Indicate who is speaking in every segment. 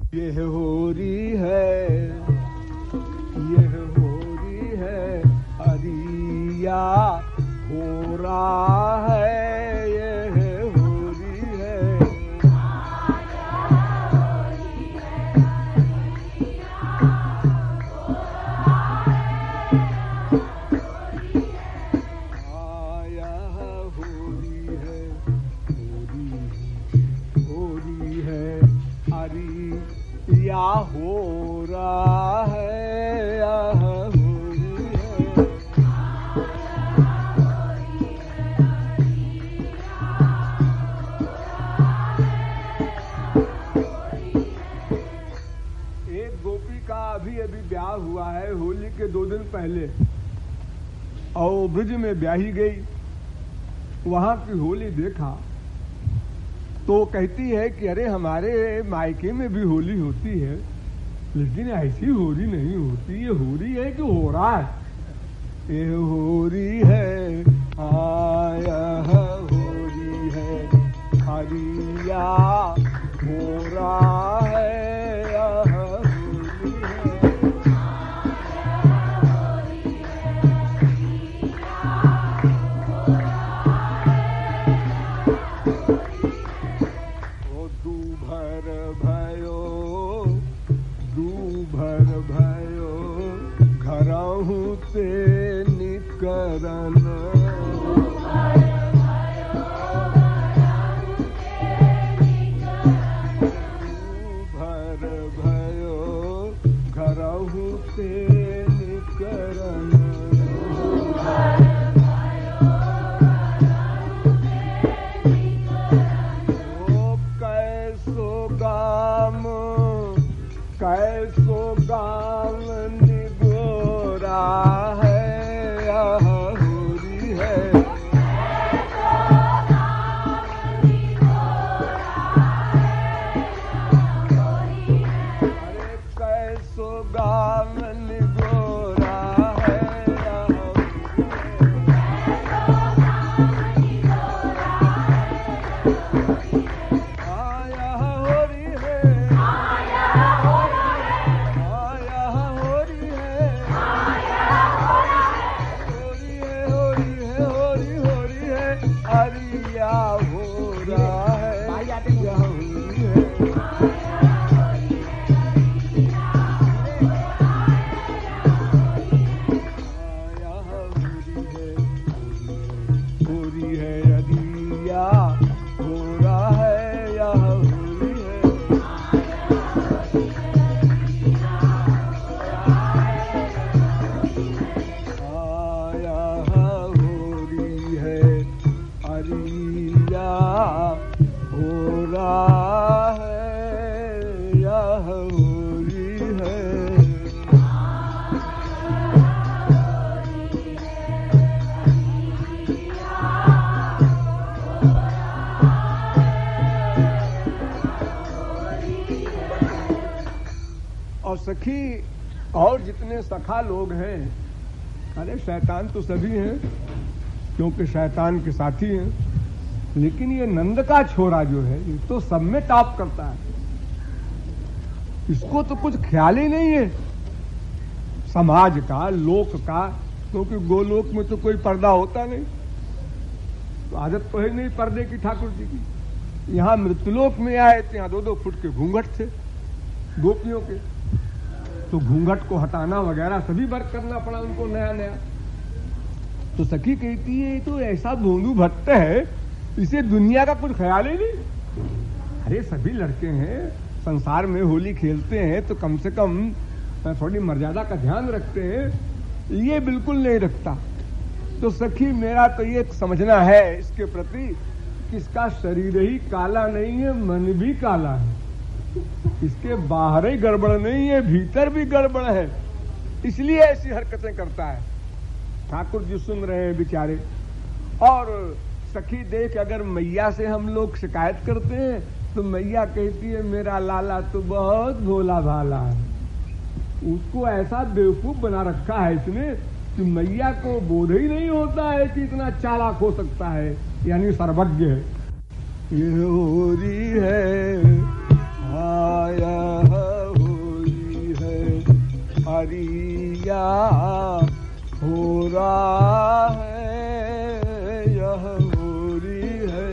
Speaker 1: ये होरी है, ये होरी है, अरिया हो रहा है, ये होरी है। आया होरी है, होरी है, अरिया हो रहा है, यह होरी है। एक गोपी का अभी ब्याह हुआ है होली के 2 दिन पहले, और ब्रज में ब्याही गई। वहां की होली देखा तो कहती है कि अरे हमारे मायके में भी होली होती है, लेकिन ऐसी होली नहीं होती। ये होली है कि हो रहा है? ये होली है, आया होली है, हरिया हो रहा है, यह होली है। दूभर भयो घरहु ते निकरन। दूभर भयो घरहु ते निकरन। कैसो गाम निगोरा है, यह होरी है। अरे कैसो गाम निगोरा है, यह होरी है। अरिया हो रहा है, यह होली है। होली है, अरिया हो रहा है, यह होली है। आया होली है, अरिया हो रहा है, यह होली है। और सखी और जितने सखा लोग हैं, अरे शैतान तो सभी हैं, क्योंकि शैतान के साथी हैं, लेकिन ये नंद का छोरा जो है ये तो सब में टॉप करता है। इसको तो कुछ ख्याल ही नहीं है समाज का, लोक का, क्योंकि गोलोक में तो कोई पर्दा होता नहीं, तो आदत तो है नहीं पर्दे की ठाकुर जी की। यहाँ मृत्युलोक में आए थे, यहाँ 2-2 फुट के घूंघट थे गोपियों के, तो घूंघट को हटाना वगैरह सभी वर्क करना पड़ा उनको नया नया। तो सखी कहती है तो ऐसा भोंदू भट्ट है, इसे दुनिया का कुछ ख्याल ही नहीं। अरे सभी लड़के हैं, संसार में होली खेलते हैं तो कम से कम थोड़ी मर्यादा का ध्यान रखते हैं, ये बिल्कुल नहीं रखता। तो सखी मेरा तो ये समझना है इसके प्रति कि इसका शरीर ही काला नहीं है, मन भी काला है। इसके बाहर ही गड़बड़ नहीं है, भीतर भी गड़बड़ है, इसलिए ऐसी हरकतें करता है। ठाकुर जी सुन रहे हैं बेचारे। और सखी देख, अगर मैया से हम लोग शिकायत करते हैं तो मैया कहती है मेरा लाला तो बहुत भोला भाला है। उसको ऐसा बेवकूफ बना रखा है इसने कि मैया को बोध ही नहीं होता है कि इतना चालाक हो सकता है, यानी सर्वज्ञ है। ये होरी है, आया अरिया हो रहा है, यह होरी है।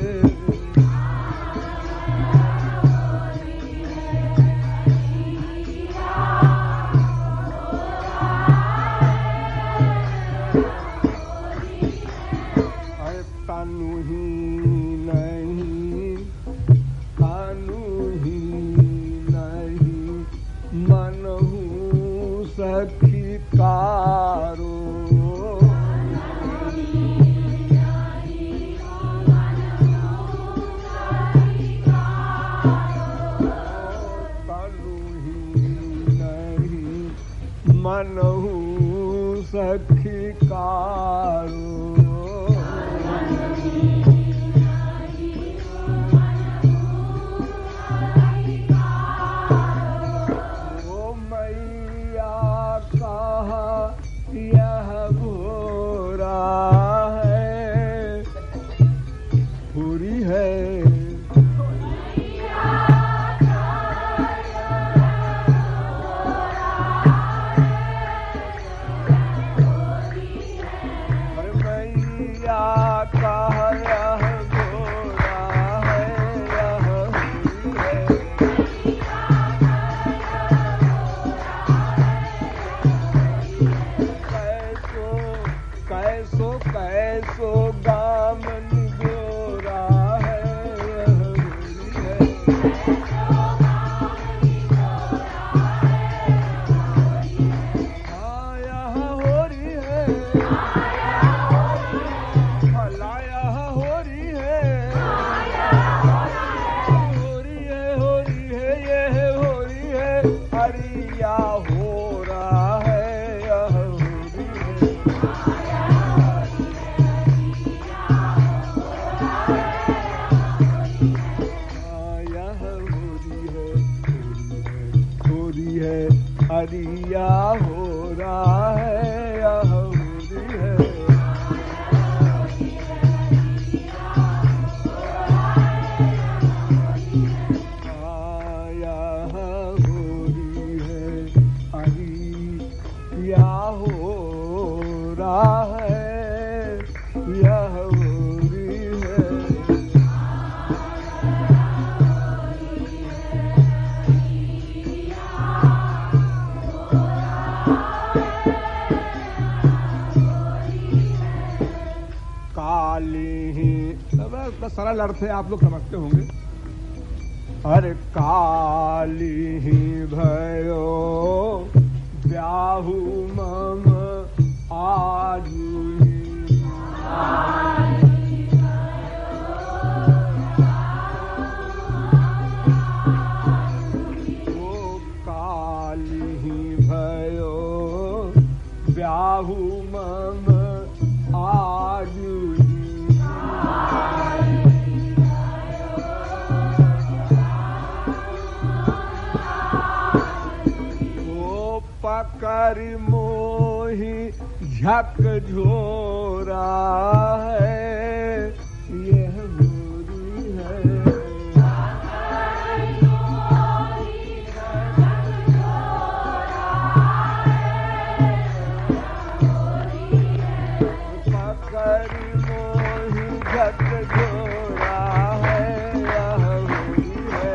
Speaker 1: अरे तनु ही नहीं, तनु ही नहीं, मन हूँ सखी कारो। मनहु सखी कारो। ओ मैया कहा यह घोरा है, पूरी है। कैसो गामन गोरा है, हाँ यह होरी है, भला यह होरी है, होरी है, होरी है, यह होरी है, अरिया हो रहा है, यह होरी है। अरिया हो रहा है, यह होरी है। यह होरी है, अरिया हो रहा है, यह होरी है। इसका सरल अर्थ है, आप लोग समझते होंगे। अरे काली ही भयो ब्याहु मम आजु ओ काली ही भयो ब्याहु मम आजु पकर मोही झक झोरा है, यह होरी है। पकर मोही झक झोरा है, यह होरी है।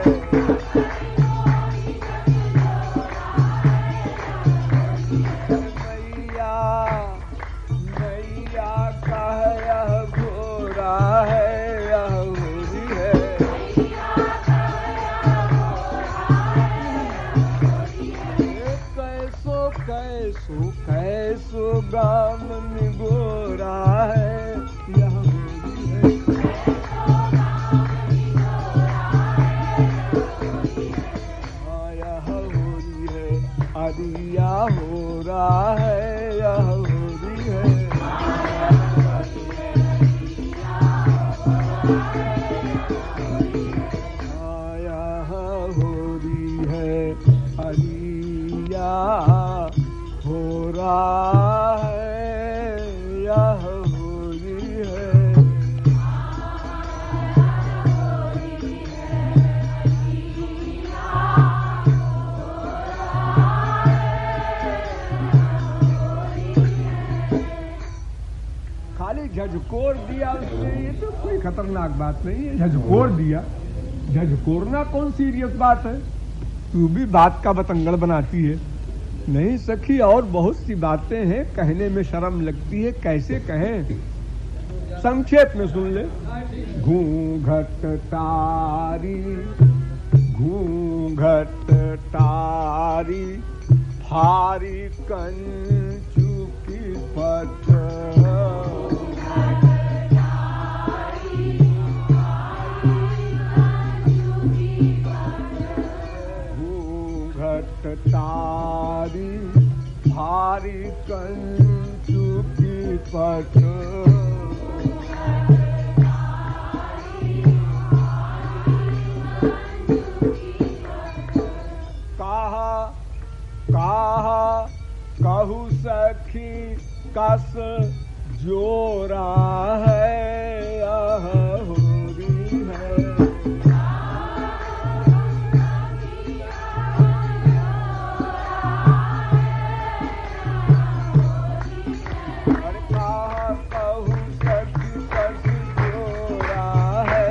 Speaker 1: कैसो गाम निगोरा है, यह होरी है। हाँ यह होरी है, अरिया हो रहा है, यह होरी है। हाँ यह होरी है, अरिया हो रहा है, यह होरी है। झकझोर दिया उसने, ये तो कोई खतरनाक बात नहीं है। झकझोर दिया, झकझोरना कौन सीरियस बात है? तू भी बात का बतंगड़ बनाती है। नहीं सखी, और बहुत सी बातें हैं, कहने में शर्म लगती है, कैसे कहें? संक्षेप में सुन ले। घूंघट तारी, घूंघट तारी, भारी कंचू की पट, घूंघट तारी, भारी कंचू की पट, कहू सखी कस जोरा है, होरी है। अरे कहा कहू सखी कस जोरा है,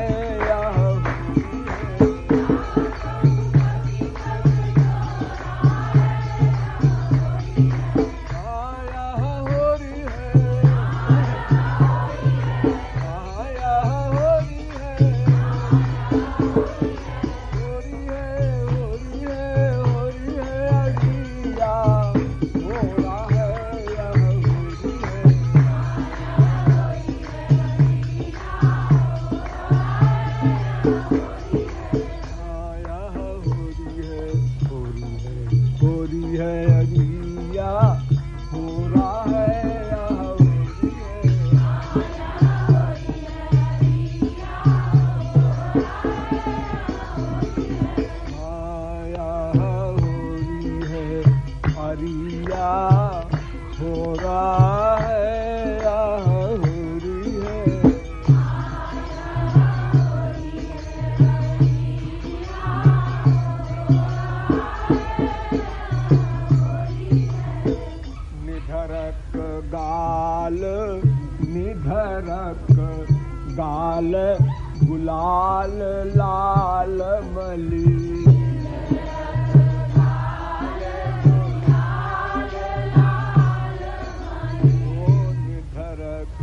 Speaker 1: गाल गुलाल लाल मली, निधरक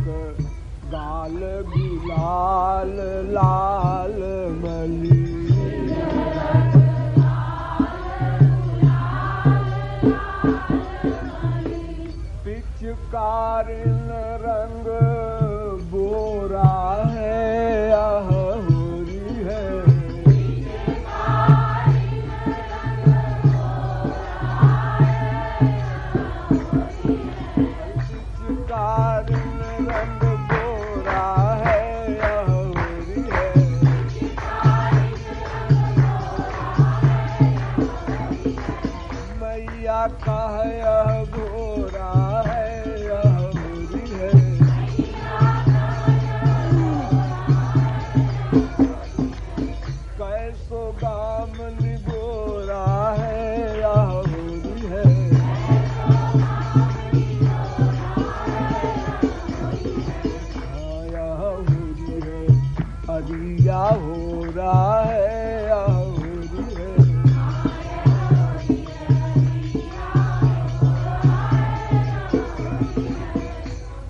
Speaker 1: गाल गुलाल लाल मली, पिचकारिन रंग बोरा है, होरी है। पिचकारिन रंग बोरा है, होरी है। मैया का है भोरा है, अरिया हो रहा है, होरी है।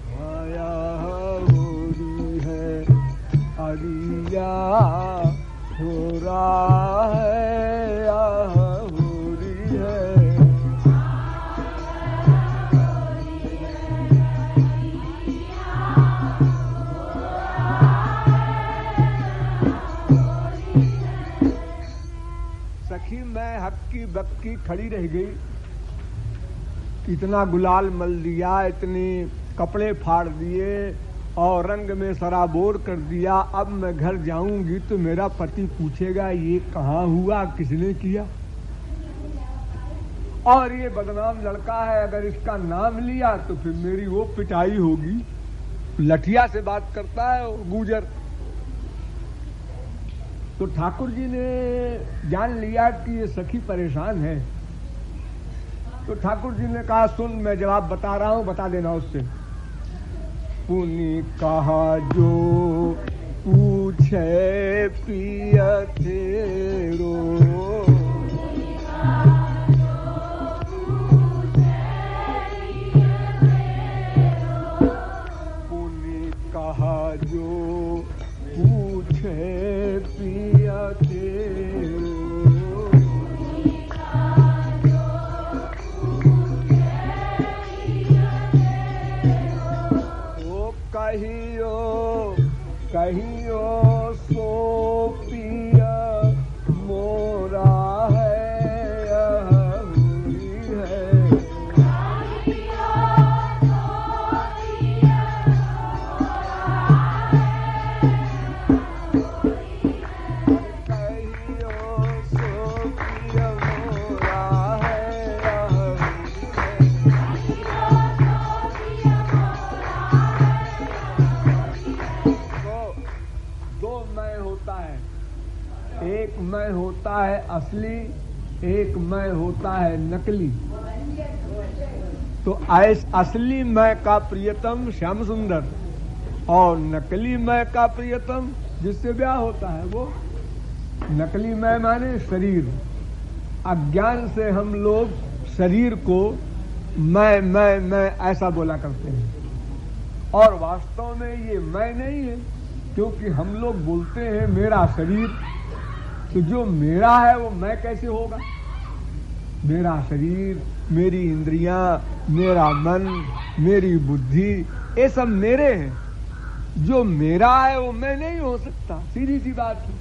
Speaker 1: माया होरी है, अरिया हो रहा है, होरी है। सखी मैं हक्की बक्की खड़ी रह गई, इतना गुलाल मल दिया, इतने कपड़े फाड़ दिए और रंग में सराबोर कर दिया। अब मैं घर जाऊंगी तो मेरा पति पूछेगा ये कहाँ हुआ, किसने किया। और ये बदनाम लड़का है, अगर इसका नाम लिया तो फिर मेरी वो पिटाई होगी। लठिया से बात करता है वो गुजर। तो ठाकुर जी ने जान लिया कि ये सखी परेशान है, तो ठाकुर जी ने कहा सुन मैं जवाब बता रहा हूं, बता देना उससे। पुनि कहा जो पूछे पिय तेरो, पुनि कहा जो पूछे पिय तेरो, कहियो सो पिया मोरा है हुई है, कहियो सो पिया मोरा है, दो मैं होता है, एक मैं होता है असली, एक मैं होता है नकली। तो असली मैं का प्रियतम श्याम सुंदर और नकली मैं का प्रियतम जिससे ब्याह होता है वो नकली मैं माने शरीर। अज्ञान से हम लोग शरीर को मैं ऐसा बोला करते हैं और वास्तव में ये मैं नहीं है, क्योंकि हम लोग बोलते हैं मेरा शरीर, तो जो मेरा है वो मैं कैसे होगा? मेरा शरीर, मेरी इंद्रियां, मेरा मन, मेरी बुद्धि, ये सब मेरे हैं। जो मेरा है वो मैं नहीं हो सकता, सीधी सी बात है।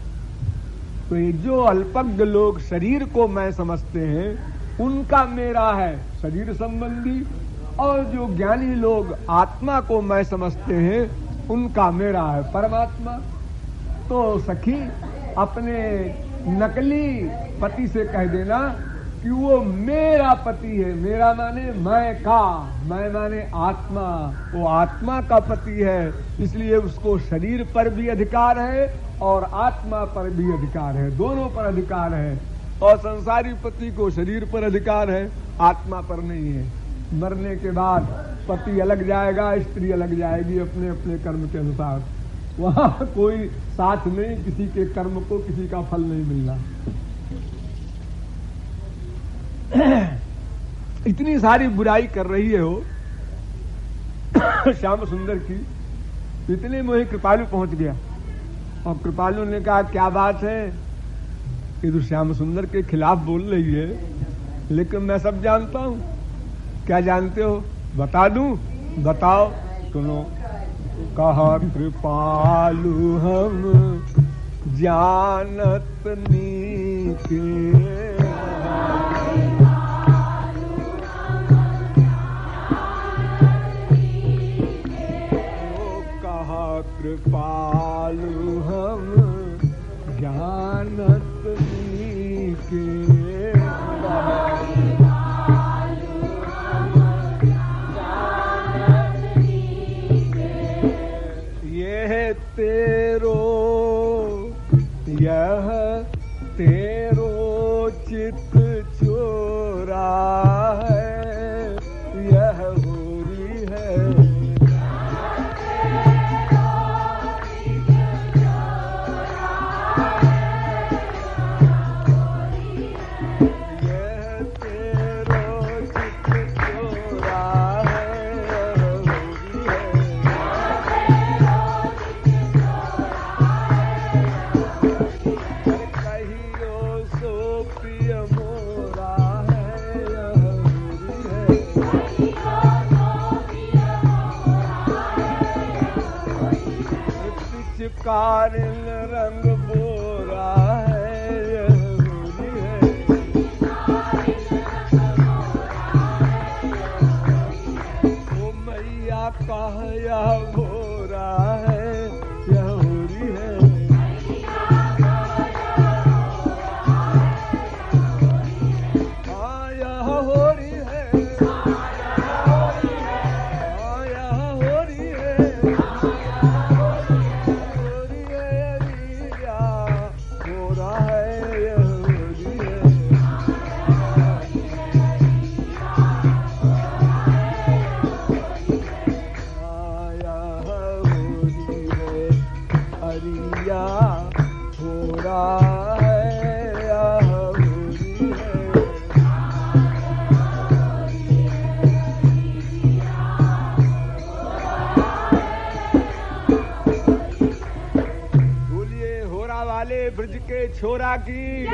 Speaker 1: तो ये जो अल्पज्ञ लोग शरीर को मैं समझते हैं उनका मेरा है शरीर संबंधी, और जो ज्ञानी लोग आत्मा को मैं समझते हैं उनका मेरा है परमात्मा। तो सखी अपने नकली पति से कह देना कि वो मेरा पति है। मेरा माने मैं का, मैं माने आत्मा, वो आत्मा का पति है, इसलिए उसको शरीर पर भी अधिकार है और आत्मा पर भी अधिकार है, दोनों पर अधिकार है। और संसारी पति को शरीर पर अधिकार है, आत्मा पर नहीं है। मरने के बाद पति अलग जाएगा, स्त्री अलग जाएगी अपने अपने कर्म के अनुसार। वहां कोई साथ नहीं, किसी के कर्म को किसी का फल नहीं मिलना। इतनी सारी बुराई कर रही है वो श्याम सुंदर की, इतने में ही कृपालु पहुंच गया और कृपालु ने कहा क्या बात है, ये तो श्याम सुंदर के खिलाफ बोल रही है, लेकिन मैं सब जानता हूं। क्या जानते हो? बता दूं? बताओ। सुनो। कहा कृपालु हम जानत नीके, कहा कृपालु हम जानत नीके, तेरो यह तेरो चित चोरा है, यह होरी है, यह तेरो चित चोरा है, कारिल रंग बोरा है, यह होरी है, ओ मैया कह यह भोरा है, यह होरी है, हाँ यह होरी है, हाँ यह होरी है, वाले ब्रज के छोरा की